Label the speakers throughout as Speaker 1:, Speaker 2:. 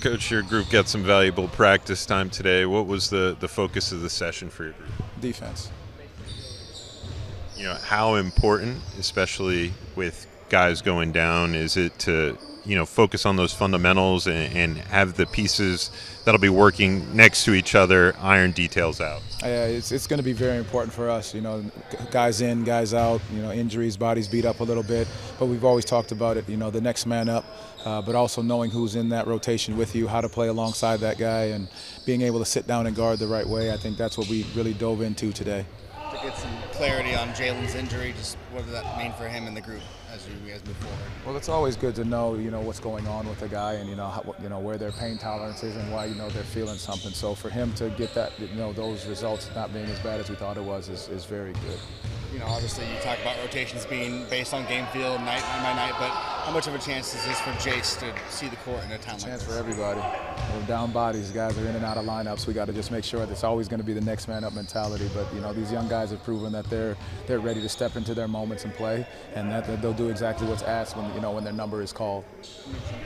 Speaker 1: Coach, your group got some valuable practice time today. What was the focus of the session for your group?
Speaker 2: Defense.
Speaker 1: How important, especially with guys going down, is it to, focus on those fundamentals and have the pieces that'll be working next to each other iron details out?
Speaker 2: Yeah, it's going to be very important for us. Guys in, guys out. Injuries, bodies beat up a little bit, but we've always talked about it. The next man up, but also knowing who's in that rotation with you, how to play alongside that guy, and being able to sit down and guard the right way. I think that's what we really dove into today.
Speaker 3: To get some clarity on Jalen's injury, just what does that mean for him and the group as you guys move forward?
Speaker 2: Well, it's always good to know, what's going on with the guy, and where their pain tolerance is and why they're feeling something. So for him to get that, those results not being as bad as we thought it was is very good.
Speaker 3: Obviously you talk about rotations being based on game field night by night, but how much of a chance is this for Jace to see the court in a time like this?
Speaker 2: Chance for everybody. We're down bodies. Guys are in and out of lineups. We got to just make sure that it's always going to be the next man up mentality. But these young guys have proven that they're ready to step into their moments and play, and that they'll do exactly what's asked when their number is called.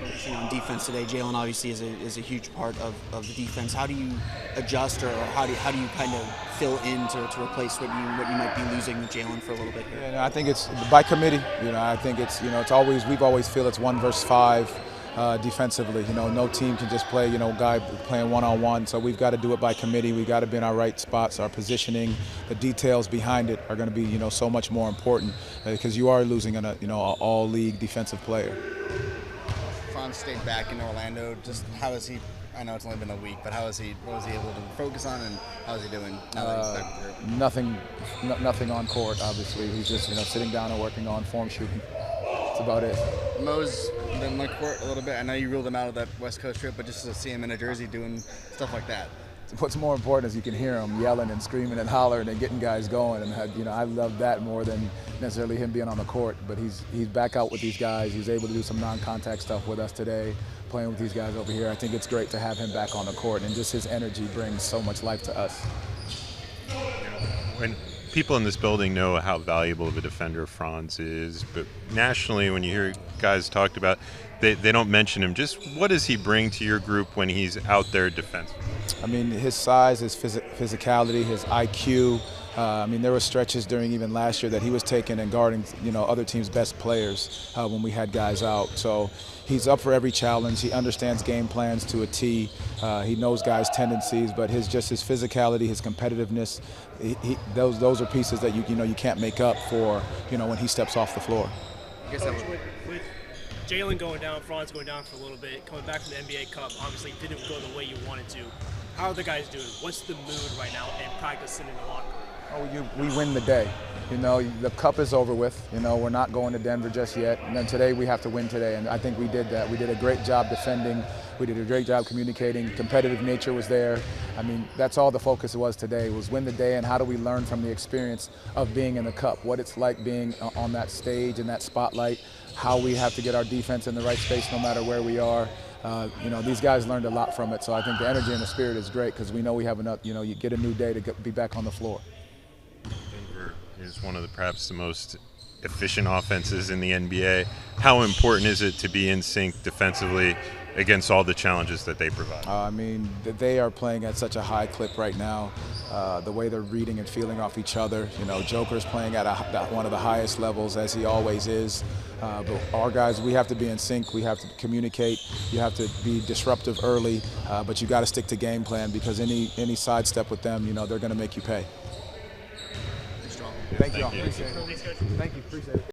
Speaker 4: Focusing on defense today, Jalen obviously is a huge part of the defense. How do you adjust, or how do you kind of fill in to replace what you might be losing with Jalen for a little bit here?
Speaker 2: Yeah, I think it's by committee. I think it's we've always feel it's 1 versus 5 defensively. No team can just play guy playing one-on-one. So we've got to do it by committee. We've got to be in our right spots. Our positioning, the details behind it are going to be so much more important because you are losing an all-league defensive player.
Speaker 3: Franz stayed back in Orlando. Just how is he? I know it's only been a week, but what was he able to focus on, and how is he doing now that he's back with the group?
Speaker 2: Nothing on court, obviously. He's just sitting down and working on form shooting. That's about it.
Speaker 3: Mo's been on court a little bit. I know you ruled him out of that West Coast trip, but just to see him in a jersey doing stuff like that.
Speaker 2: What's more important is you can hear him yelling and screaming and hollering and getting guys going, and I love that more than necessarily him being on the court. But he's back out with these guys. He's able to do some non-contact stuff with us today, playing with these guys over here. I think it's great to have him back on the court, and just his energy brings so much life to us.
Speaker 1: When people in this building know how valuable of a defender Franz is, but nationally, when you hear guys talked about, they don't mention him. Just what does he bring to your group when he's out there defensively?
Speaker 2: I mean, his size, his physicality, his IQ. There were stretches during even last year that he was taking and guarding, other teams' best players when we had guys out. So he's up for every challenge. He understands game plans to a T. He knows guys' tendencies, but his physicality, his competitiveness, those are pieces that you can't make up for, when he steps off the floor.
Speaker 5: With Jalen going down, Franz going down for a little bit, coming back from the NBA Cup, obviously didn't go the way you wanted to. How are the guys doing? What's the mood right now and practicing in the locker room?
Speaker 2: We win the day. The cup is over with. We're not going to Denver just yet. And then today we have to win today, and I think we did that. We did a great job defending. We did a great job communicating. Competitive nature was there. That's all the focus was today, was win the day, and how do we learn from the experience of being in the cup, what it's like being on that stage and that spotlight, how we have to get our defense in the right space no matter where we are. These guys learned a lot from it, so I think the energy and the spirit is great because we know we have enough, you get a new day to be back on the floor.
Speaker 1: Denver is one of perhaps the most efficient offenses in the NBA. How important is it to be in sync defensively against all the challenges that they provide?
Speaker 2: They are playing at such a high clip right now. The way they're reading and feeling off each other. Joker's playing at one of the highest levels, as he always is. But our guys, we have to be in sync. We have to communicate. You have to be disruptive early, but you got to stick to game plan because any sidestep with them, they're going to make you pay.
Speaker 3: Strong.
Speaker 2: Thank you all. Appreciate it. Thank you. Appreciate it.